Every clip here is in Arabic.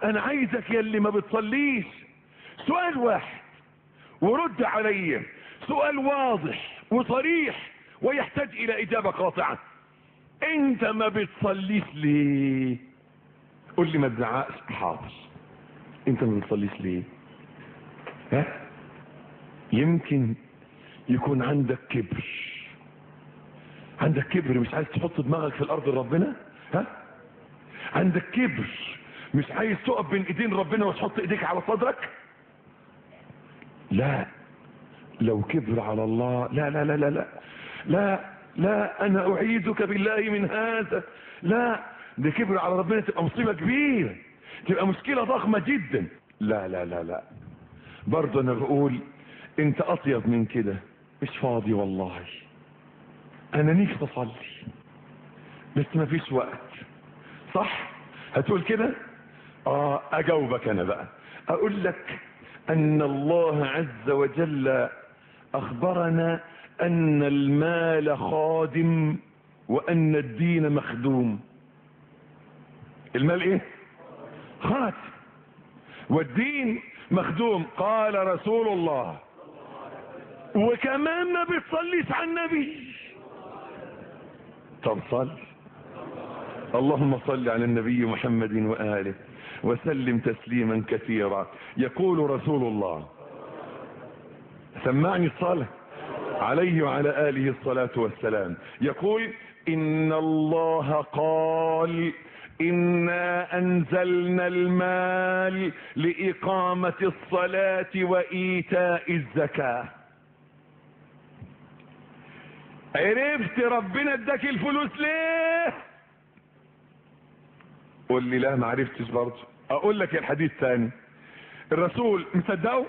انا عايزك يا اللي ما بتصليش سؤال واحد ورد علي، سؤال واضح وصريح ويحتاج الى اجابة قاطعة. انت ما بتصليش ليه؟ قول لي ما تزعقش. حاضر. انت ما بتصليش ليه؟ ها؟ يمكن يكون عندك كبر. عندك كبر مش عايز تحط دماغك في الارض لربنا. ها؟ عندك كبر مش عايز تقف بين ايدين ربنا وتحط ايديك على صدرك. لا، لو كبر على الله لا لا لا لا لا لا لا، انا اعيذك بالله من هذا. لا، ده كبر على ربنا تبقى مصيبة كبيرة، تبقى مشكلة ضخمة جدا. لا لا لا لا، برضه انا بقول انت اطيب من كده. مش فاضي والله، انا نفسي اصلي بس ما فيش وقت. صح؟ هتقول كده؟ اجاوبك انا بقى، اقول لك ان الله عز وجل اخبرنا ان المال خادم وان الدين مخدوم. المال ايه؟ خادم والدين مخدوم. قال رسول الله. وكمان ما بتصليش على النبي. طب صل. اللهم صل على النبي محمد وآله وسلم تسليما كثيرا. يقول رسول الله، سمعني الصلاة عليه وعلى آله الصلاة والسلام، يقول إن الله قال إنا أنزلنا المال لإقامة الصلاة وإيتاء الزكاة. عرفت ربنا اداك الفلوس ليه؟ قول لي لا ما عرفتش برضه. اقول لك الحديث ثاني. الرسول مصدقه؟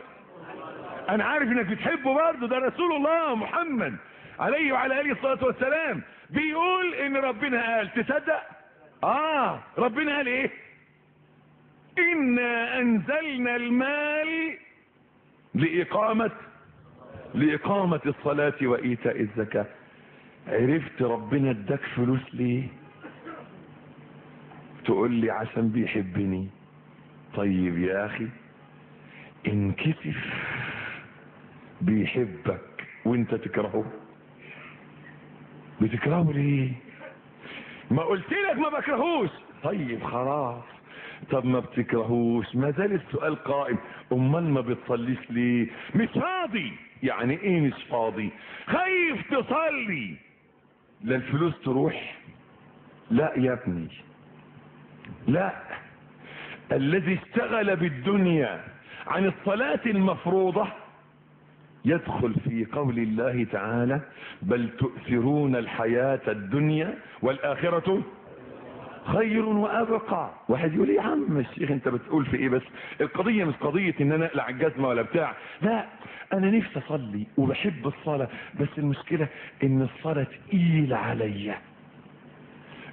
انا عارف انك بتحبه برضه، ده رسول الله محمد عليه وعلى اله الصلاه والسلام بيقول ان ربنا قال. تصدق؟ ربنا قال ايه؟ انا انزلنا المال لإقامة الصلاة وإيتاء الزكاة. عرفت ربنا اداك فلوس ليه؟ تقول لي عشان بيحبني. طيب يا اخي انكسف بيحبك وانت تكرهه. بتكرهه ليه؟ ما قلت لك ما بكرهوش. طيب خلاص، طب ما بتكرهوش ما زال السؤال قائم. امال ما بتصليش ليه؟ مش فاضي. يعني ايه مش فاضي؟ خايف تصلي لا الفلوس تروح. لا يا ابني لا، الذي اشتغل بالدنيا عن الصلاة المفروضة يدخل في قول الله تعالى بل تؤثرون الحياة الدنيا والآخرة خير وأبقى. واحد يقول يا عم الشيخ انت بتقول في ايه؟ بس القضية مش قضية ان انا اقلع الجزمة ولا بتاع. لا، انا نفسي اصلي وبحب الصلاة، بس المشكلة ان الصلاة تقيلة عليا.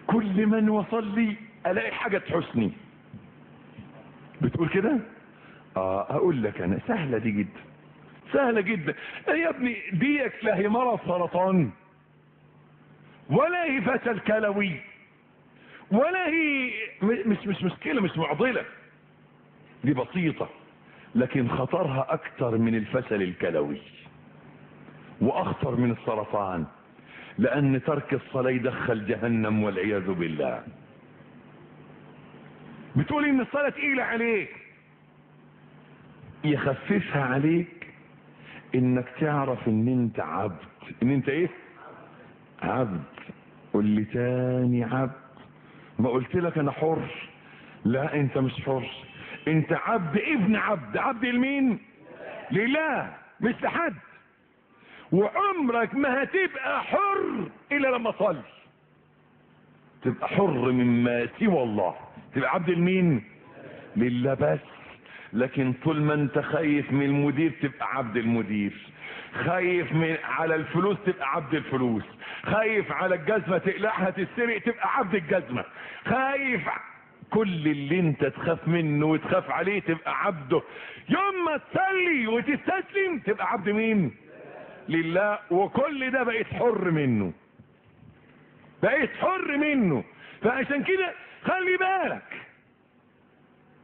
كل من وصلي الاقي حاجة تحسني. بتقول كده؟ اقول لك انا سهلة دي جدا، سهلة جدا يا ابني. ديك لا هي مرض سرطان ولا هي فشل كلوي ولا هي مش مشكلة، مش معضلة. دي بسيطة، لكن خطرها اكتر من الفشل الكلوي واخطر من السرطان، لان ترك الصلاة يدخل جهنم والعياذ بالله. بتقول ان الصلاة تقيلة عليك، يخففها عليك انك تعرف ان انت عبد. ان انت ايه؟ عبد. قل لي تاني عبد. ما قلت لك انا حر؟ لا انت مش حر، انت عبد ابن عبد. عبد لمين؟ لله مش لحد. وعمرك ما هتبقى حر الا لما تصلي. تبقى حر مما سوى الله، تبقى عبد لمين؟ لله بس. لكن طول ما انت خايف من المدير تبقى عبد المدير، خايف على الفلوس تبقى عبد الفلوس، خايف على الجزمة تقلعها تتسرق تبقى عبد الجزمة، خايف كل اللي انت تخاف منه وتخاف عليه تبقى عبده. يوم ما تصلي وتستسلم تبقى عبد مين؟ لله. وكل ده بقيت حر منه، بقيت حر منه. فعشان كده خلي بالك،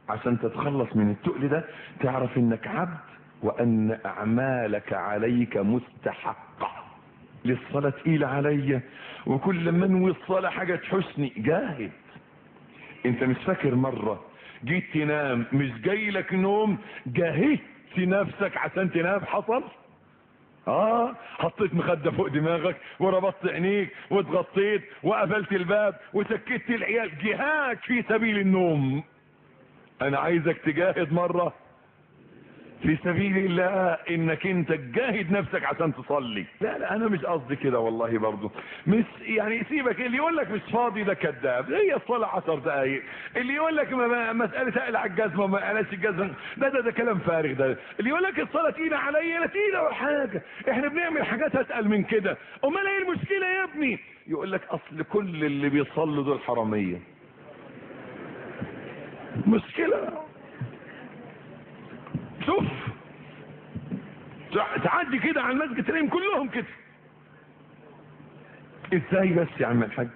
عشان تتخلص من التقل ده تعرف انك عبد وان اعمالك عليك مستحقة. للصلاة تقيلة عليا وكل ما انوي الصلاة حاجة تحسني، جاهد. انت مش فاكر مرة جيت تنام مش جاي لك نوم، جاهدت نفسك عشان تنام، حصل؟ حطيت مخدة فوق دماغك وربطت عينيك واتغطيت وقفلت الباب وسكتت العيال، جهاد في سبيل النوم. انا عايزك تجاهد مرة في سبيل الله انك انت تجاهد نفسك عشان تصلي. لا انا مش قصدي كده والله، برضو مش يعني سيبك. اللي يقول لك مش فاضي ده كذاب، هي الصلاة 10 دقايق. اللي يقول لك مسألة اقلع الجزمة وما قلعش الجزمة ده كلام فارغ. ده اللي يقول لك الصلاة تقيلة عليا، لا تقيلة ولا حاجة، احنا بنعمل حاجات اتقل من كده. امال ايه المشكلة يا ابني؟ يقول لك اصل كل اللي بيصلوا دول حرامية. مشكلة. شوف تعدي كده على المسجد تلاقيهم كلهم كده. ازاي بس يا عم الحاج؟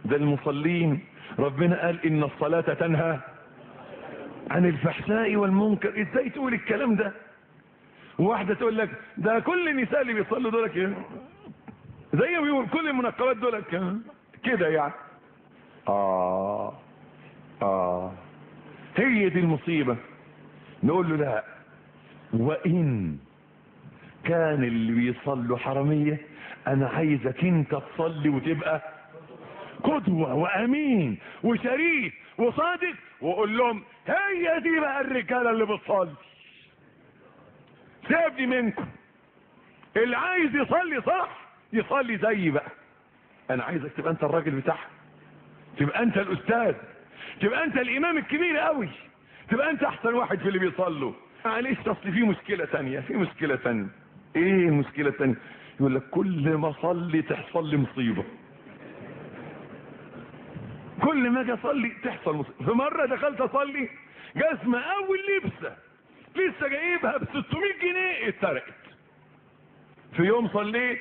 ده المصلين ربنا قال ان الصلاة تنهى عن الفحشاء والمنكر. ازاي تقول الكلام ده؟ واحدة تقول لك ده كل النساء اللي بيصلوا دول كده، زي ما بيقول كل المنقبات دول كده يعني. هي دي المصيبة. نقول له لا، وإن كان اللي بيصلوا حرامية انا عايزك انت تصلي وتبقى قدوة وامين وشريف وصادق، وقول لهم هي دي بقى الرجالة اللي بتصلي. سيبني منكم، اللي عايز يصلي صح يصلي زيي بقى. انا عايزك تبقى انت الراجل بتاعها، تبقى انت الاستاذ، تبقى انت الامام الكبير قوي، تبقى انت احسن واحد في اللي بيصلوا. معلش اصل في مشكلة تانية، ايه المشكلة التانية؟ يقول لك كل ما اصلي تحصل لي مصيبة، كل ما اجي اصلي تحصل مصيبة. في مرة دخلت اصلي جزمة اول لبسة لسه جايبها ب 600 جنيه اتسرقت. في يوم صليت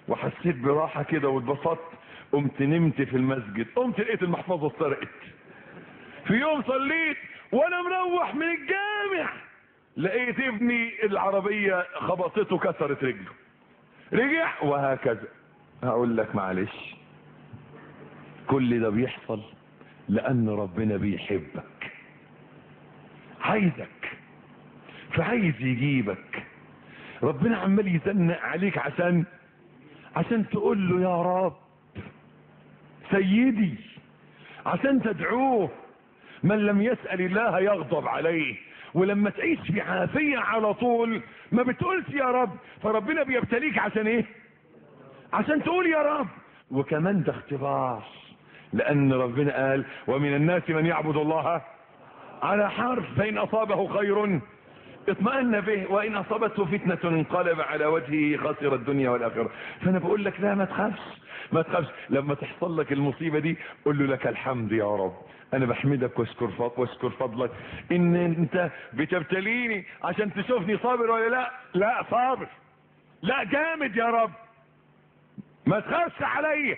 وحسيت براحة كده واتبسطت، قمت نمت في المسجد، قمت لقيت المحفظة اتسرقت. في يوم صليت وانا مروح من الجامع لقيت ابني العربية خبطته كسرت رجله، رجع وهكذا. هقول لك معلش، كل ده بيحصل لان ربنا بيحبك، عايزك، فعايز يجيبك. ربنا عمال يزنق عليك عشان تقول له يا رب سيدي، عشان تدعوه. من لم يسأل الله يغضب عليه. ولما تعيش في عافية على طول ما بتقولش يا رب، فربنا بيبتليك عشان ايه؟ عشان تقول يا رب. وكمان ده اختبار، لان ربنا قال ومن الناس من يعبد الله على حرف، فإن أصابه خير اطمأن به وإن أصابته فتنة انقلب على وجهه خسر الدنيا والآخرة. فأنا بقول لك لا، ما تخافش لما تحصل لك المصيبة دي قل له لك الحمد يا رب، أنا بحمدك واشكر فضلك إن أنت بتبتليني عشان تشوفني صابر ولا لا صابر، لا جامد يا رب، ما تخافش عليا،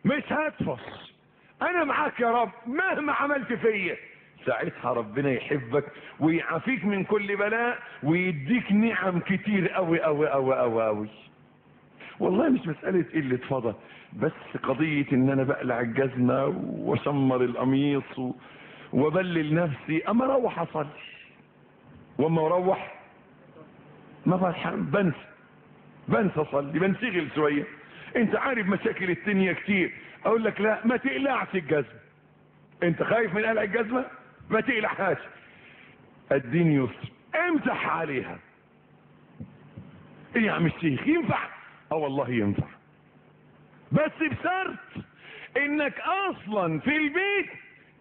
مش هتفص، أنا معاك يا رب مهما عملت فيا. ساعتها ربنا يحبك ويعافيك من كل بلاء ويديك نعم كتير قوي قوي قوي قوي قوي. والله مش مسألة قلة فضل، بس قضية ان انا بقلع الجزمة واشمر القميص وبلل نفسي اما اروح اصلي، واما اروح ما بنسى اصلي، بنشغل شوية. انت عارف مشاكل الدنيا كتير، اقول لك لا ما تقلعش الجزمة، انت خايف من قلع الجزمة ما تقلعهاش، الدين يسر، امسح عليها. ايه يا عم الشيخ ينفع؟ والله ينفع، بس بشرط انك اصلا في البيت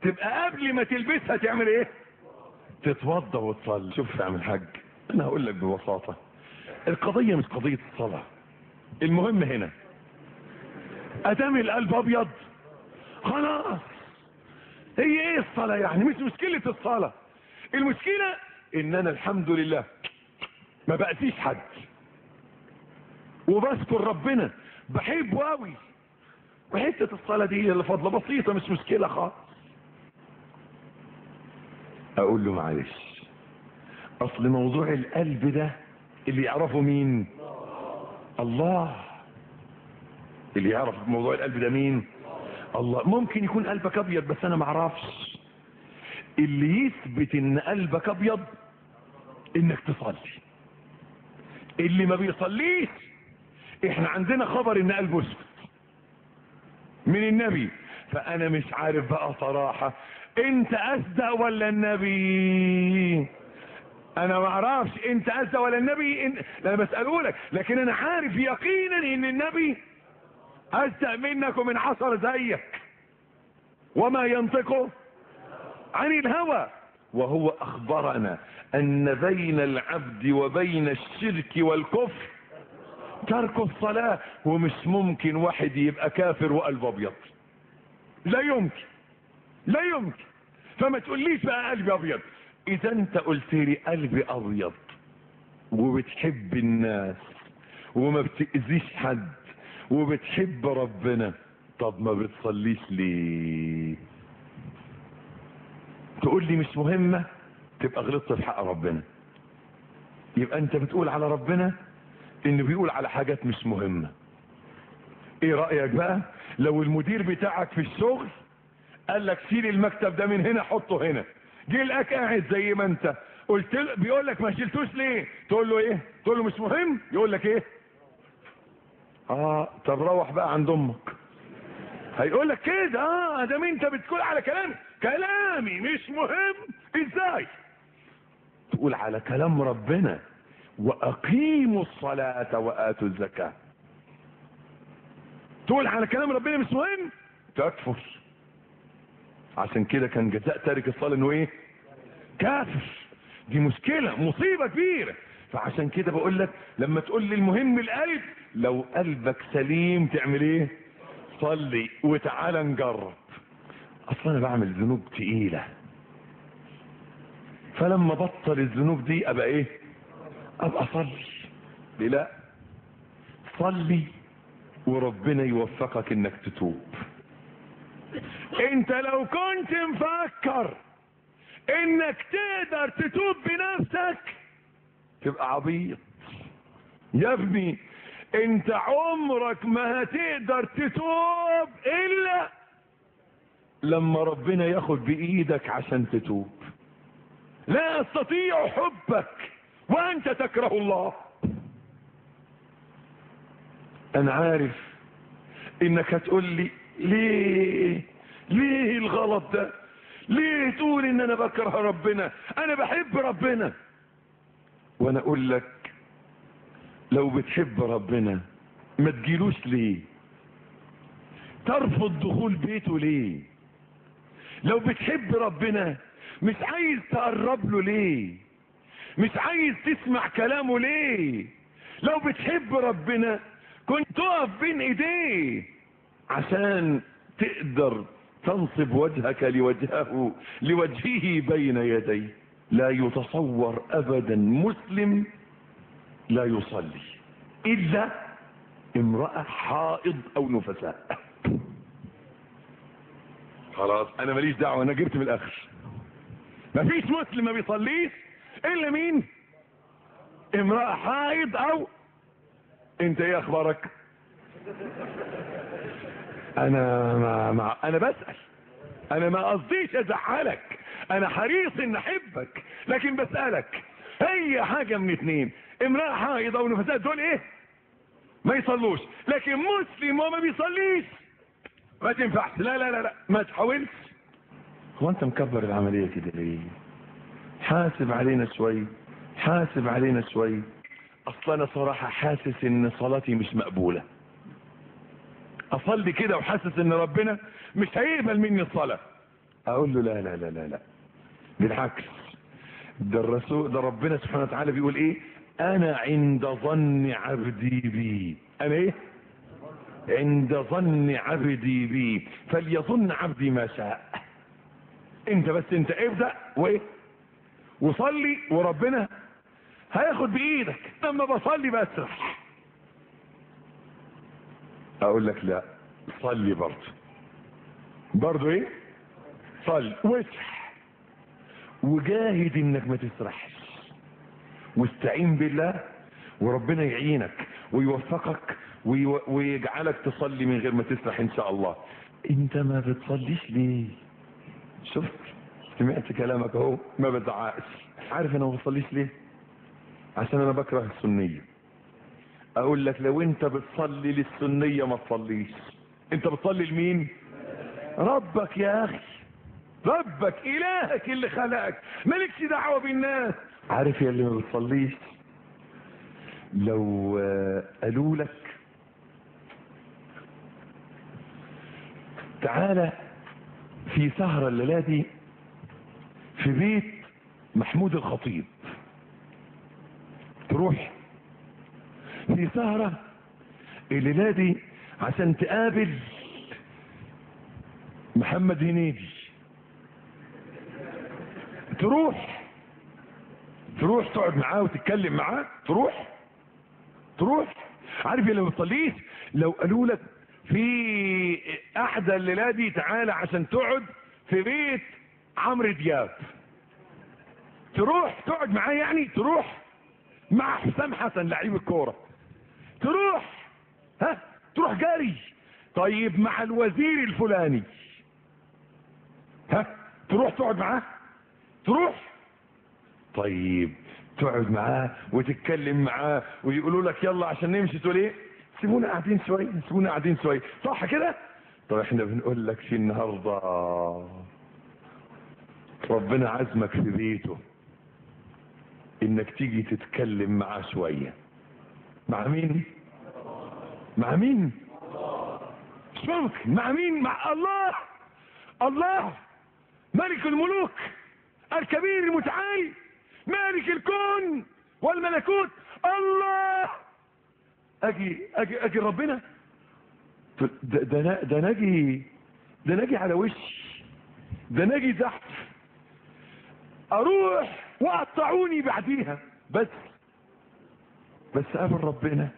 تبقى قبل ما تلبسها تعمل ايه؟ تتوضى وتصلي. شوف يا عم الحاج، انا هقول لك ببساطة، القضية مش قضية الصلاة، المهم هنا ادام القلب ابيض خلاص. هي ايه الصلاة يعني؟ مش مشكلة الصلاة، المشكلة ان انا الحمد لله ما بأذيش حد وبذكر ربنا بحبه قوي، وحتة الصلاة دي اللي فضلة بسيطة مش مشكلة خالص. اقول له معلش، اصل موضوع القلب ده اللي يعرفه مين؟ الله. اللي يعرف موضوع القلب ده مين؟ الله. ممكن يكون قلبك ابيض بس انا ما اعرفش. اللي يثبت ان قلبك ابيض انك تصلي. اللي ما بيصليش، احنا عندنا خبر ان قلبه اسود من النبي. فانا مش عارف بقى صراحة انت اصدق ولا النبي؟ انا ما اعرفش انت اصدق ولا النبي. انا بسأله لك، لكن انا عارف يقينا ان النبي اصدق منك ومن عصر زيك. وما ينطقه عن الهوى. وهو اخبرنا ان بين العبد وبين الشرك والكفر ترك الصلاة. ومش ممكن واحد يبقى كافر وقلبه ابيض، لا يمكن، لا يمكن. فما تقوليش بقى قلبي ابيض. اذا انت قلت لي قلبي ابيض وبتحب الناس وما بتأذيش حد وبتحب ربنا، طب ما بتصليش ليه؟ تقول لي مش مهمة، تبقى غلطت في حق ربنا. يبقى انت بتقول على ربنا انه بيقول على حاجات مش مهمة. ايه رأيك بقى لو المدير بتاعك في الشغل قال لك شيل المكتب ده من هنا حطه هنا، جه لقاك قاعد زي ما انت قلت له، بيقول لك ما شلتوش ليه؟ تقول له ايه؟ تقول له مش مهم. يقول لك ايه؟ طب روح بقى عند امك. هيقول لك كده. ده انت بتقول على كلامي مش مهم. ازاي تقول على كلام ربنا واقيموا الصلاة واتوا الزكاة، تقول على كلام ربنا مش مهم؟ تكفر. عشان كده كان جزاء تارك الصلاة انه ايه؟ كافر. دي مشكلة، مصيبة كبيرة. فعشان كده بقول لك لما تقول لي المهم القلب، لو قلبك سليم تعمل ايه؟ صلي. وتعالى نجرب. اصلا انا بعمل ذنوب تقيلة، فلما بطل الذنوب دي ابقى ايه؟ ابقى اصلي. ليه لا؟ صلي وربنا يوفقك انك تتوب. انت لو كنت مفكر انك تقدر تتوب بنفسك تبقى عبيط يا ابني. انت عمرك ما هتقدر تتوب الا لما ربنا ياخد بايدك عشان تتوب. لا استطيع حبك وانت تكره الله. انا عارف انك هتقول لي ليه الغلط ده؟ ليه تقول ان انا بكره ربنا؟ انا بحب ربنا. وانا اقول لك لو بتحب ربنا ما تجيلوش ليه؟ ترفض دخول بيته ليه؟ لو بتحب ربنا مش عايز تقرب له ليه؟ مش عايز تسمع كلامه ليه؟ لو بتحب ربنا كنت تقف بين ايديه عشان تقدر تنصب وجهك لوجهه بين يديه. لا يتصور ابدا مسلم لا يصلي الا امرأة حائض او نفساء. خلاص انا ماليش دعوة، انا جبت من الاخر. مفيش مسلم ما بيصليش الا مين؟ امرأة حائض او انت ايه اخبارك؟ انا بسأل، انا ما قصديش ازعلك، انا حريص ان احبك، لكن بسألك هي حاجة من اتنين، امرأة حائض او نفساء دول ايه؟ ما يصلوش. لكن مسلم وما بيصليش ما تنفعش. لا لا لا لا ما تحاولش. هو انت مكبر العملية كده ليه؟ حاسب علينا شوي، حاسب علينا شوي. اصلا انا صراحة حاسس ان صلاتي مش مقبولة. اصلي كده وحاسس ان ربنا مش هيقبل مني الصلاة. اقول له لا لا لا لا لا، بالعكس. ده الرسول، ده ربنا سبحانه وتعالى بيقول ايه؟ انا عند ظن عبدي بي. انا ايه؟ عند ظن عبدي بي فليظن عبدي ما شاء. انت بس انت ابدأ وايه؟ وصلي وربنا هياخد بايدك. لما بصلي بسرح اقول لك لا صلي برضه ايه؟ صلي واسرح وجاهد انك ما تسرحش، واستعين بالله وربنا يعينك ويوفقك ويجعلك تصلي من غير ما تسرح ان شاء الله. انت ما بتصليش ليه؟ شفت؟ سمعت كلامك اهو، ما بزعقش. عارف انا ما بصليش ليه؟ عشان انا بكره السنية. اقول لك لو انت بتصلي للسنية ما تصليش. انت بتصلي لمين؟ ربك يا اخي، ربك الهك اللي خلقك، مالكش دعوة بالناس. عارف يا اللي ما بتصليش، لو قالوا لك تعالى في سهرة الليلة دي في بيت محمود الخطيب، تروح في سهرة الليلة دي عشان تقابل محمد هنيدي، تروح تقعد معاه وتتكلم معاه، تروح. عارف اللي ما بتصليش، لو قالوا لك في احدى الليلة دي تعالى عشان تقعد في بيت عمرو دياب، تروح تقعد معاه، يعني تروح مع حسام حسن لعيب الكورة، تروح جاري. طيب مع الوزير الفلاني، تروح تقعد معاه، تروح. طيب تقعد معاه وتتكلم معاه ويقولوا لك يلا عشان نمشي، تقول ايه؟ سيبونا قاعدين شويه، صح كده؟ طب احنا بنقول لك في النهارده ربنا عزمك في بيته انك تيجي تتكلم معاه شويه. مع مين؟ مش ممكن. مع مين؟ مع الله ملك الملوك الكبير المتعالي مالك الكون والملكوت. الله. اجي ربنا ده ناجي على وشي، ده ناجي تحت، اروح وقطعوني بعديها، بس قابل ربنا.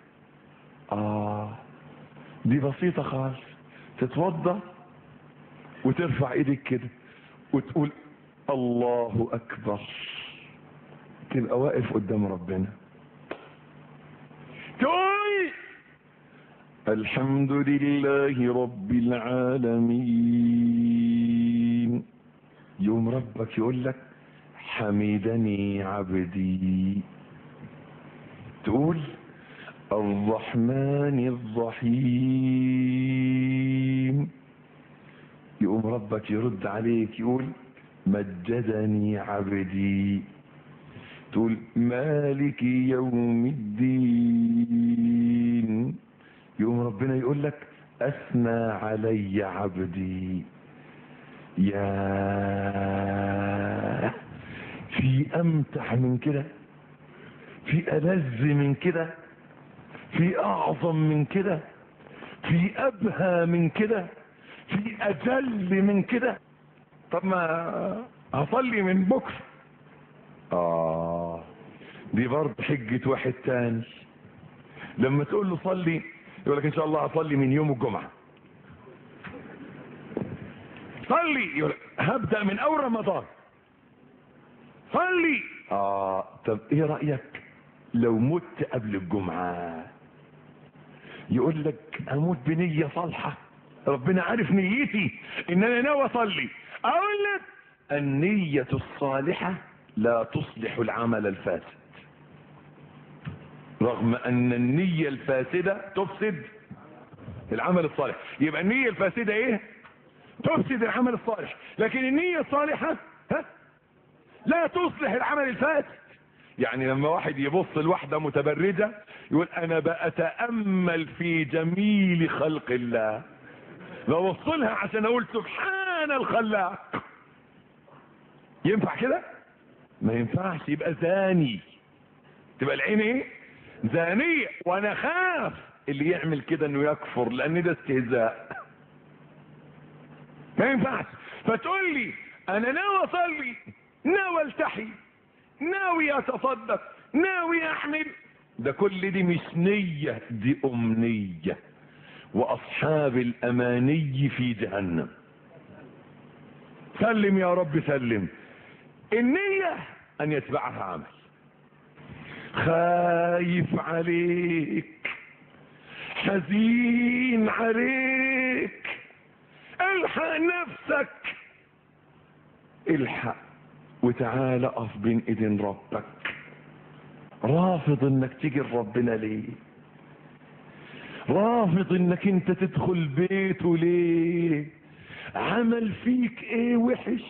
دي بسيطة خالص. تتوضى وترفع ايدك كده وتقول الله اكبر، تبقى واقف قدام ربنا، تقول الحمد لله رب العالمين. يوم ربك يقول لك حمدني عبدي، تقول الرحمن الرحيم. يقوم ربك يرد عليك يقول مجدني عبدي، تقول مالك يوم الدين. يقوم ربنا يقول لك اثنى علي عبدي. يا في امتع من كده، في ألذ من كده، في اعظم من كده، في ابهى من كده، في اجل من كده. طب ما هصلي من بكره. دي برضه حجة واحد تاني، لما تقول له صلي يقول لك ان شاء الله هصلي من يوم الجمعة. صلي يقول لك هبدأ من اول رمضان. صلي. طب ايه رأيك لو مت قبل الجمعة؟ يقول لك اموت بنية صالحة، ربنا عارف نيتي ان انا ناوي اصلي. اقول لك النية الصالحة لا تصلح العمل الفاسد، رغم ان النية الفاسدة تفسد العمل الصالح. يبقى النية الفاسدة ايه؟ تفسد العمل الصالح، لكن النية الصالحة لا تصلح العمل الفاسد. يعني لما واحد يبص لواحدة متبرجة يقول انا بأتأمل في جميل خلق الله، ببص لها عشان اقول سبحان الخلاق. ينفع كده؟ ما ينفعش، يبقى زاني، تبقى العين ايه؟ زانية. وانا خاف اللي يعمل كده انه يكفر، لان ده استهزاء. ما ينفعش. فتقول لي انا ناوي اصلي، ناوي التحي، ناوي اتصدق، ناوي احمل، ده كل دي مش نية، دي امنية. واصحاب الاماني في جهنم. سلم يا رب سلم. النية ان يتبعها عمل. خايف عليك، حزين عليك، الحق نفسك، الحق وتعال اقف بين ايدين ربك. رافض انك تيجي لربنا ليه؟ رافض انك انت تدخل بيته ليه؟ عمل فيك ايه وحش؟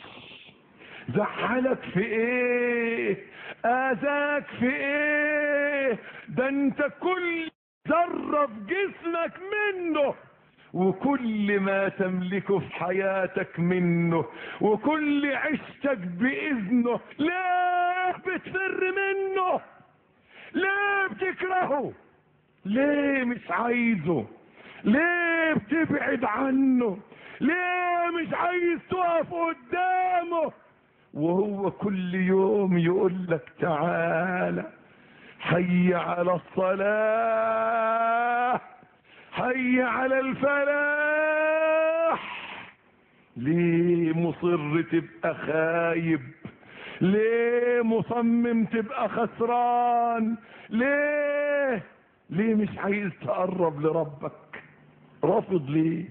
زعلك في ايه؟ اذاك في ايه؟ ده انت كل ذرة في جسمك منه، وكل ما تملكه في حياتك منه، وكل عشتك بإذنه. ليه بتفر منه؟ ليه بتكرهه؟ ليه مش عايزه؟ ليه بتبعد عنه؟ ليه مش عايز تقف قدامه وهو كل يوم يقول لك تعالى، حي على الصلاة، حي على الفلاح؟ ليه مصر تبقى خايب؟ ليه مصمم تبقى خسران؟ ليه مش عايز تقرب لربك؟ رافض ليه؟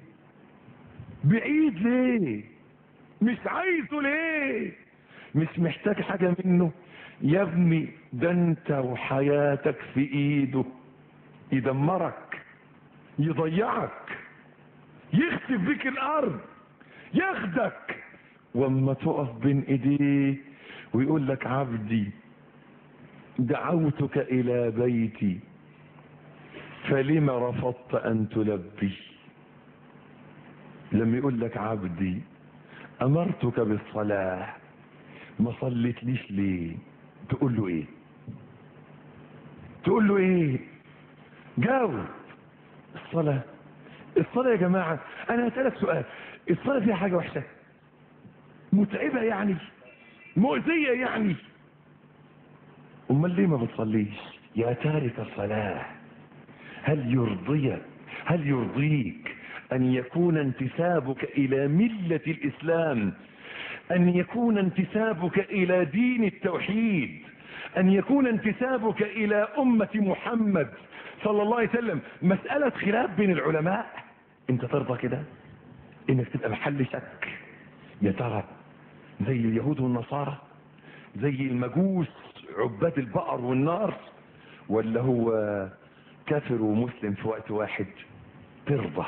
بعيد ليه؟ مش عايزه ليه؟ مش محتاج حاجة منه؟ يا ابني ده انت وحياتك في ايده، يدمرك، يضيعك، يخسف بك الارض، ياخدك، واما تقف بين ايديه ويقول لك عبدي دعوتك الى بيتي فلم رفضت ان تلبي. لما يقول لك عبدي امرتك بالصلاة ما صليتليش ليه؟ تقول له ايه؟ تقول له ايه؟ جاوب. الصلاة يا جماعة، انا هسألك سؤال، الصلاة فيها حاجة وحشة؟ متعبة يعني؟ مؤذية يعني؟ امال ليه ما بتصليش؟ يا تارك الصلاة، هل يرضيك ان يكون انتسابك الى ملة الاسلام، ان يكون انتسابك الى دين التوحيد، ان يكون انتسابك الى امة محمد صلى الله عليه وسلم مسألة خلاف بين العلماء؟ انت ترضى كده انك تبقى محل شك؟ يا ترى زي اليهود والنصارى، زي المجوس عباد البقر والنار، ولا هو كافر ومسلم في وقت واحد؟ ترضى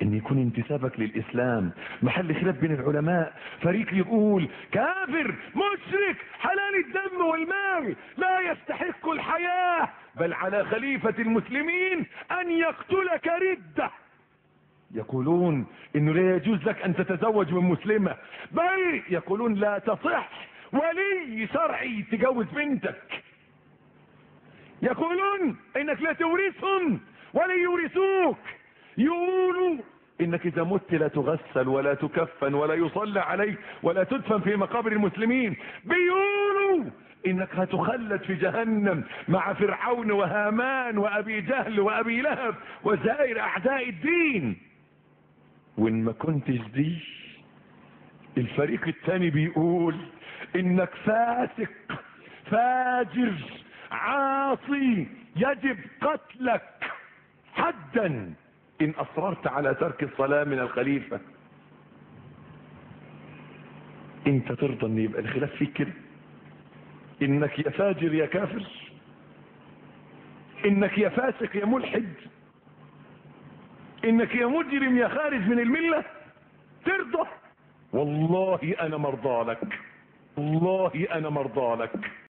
ان يكون انتسابك للاسلام محل خلاف بين العلماء، فريق يقول كافر مشرك حلال الدم والمال لا يستحق الحياة، بل على خليفة المسلمين ان يقتلك ردة. يقولون انه لا يجوز لك ان تتزوج من مسلمة، بل يقولون لا تصح ولي شرعي تجوز بنتك. يقولون انك لا تورثهم ولا يورثوك. يقولوا انك اذا مت لا تغسل ولا تكفن ولا يصلى عليك ولا تدفن في مقابر المسلمين. بيقولوا انك هتخلد في جهنم مع فرعون وهامان وابي جهل وابي لهب وسائر اعداء الدين. وان ما كنتش دي، الفريق الثاني بيقول انك فاسق فاجر عاصي يجب قتلك حدا ان اصررت على ترك الصلاة من الخليفة. انت ترضى ان يبقى الخلاف فيك كده؟ انك يا فاجر يا كافر، انك يا فاسق يا ملحد، انك يا مجرم يا خارج من الملة؟ ترضى؟ والله انا مرضى لك، والله انا مرضى لك.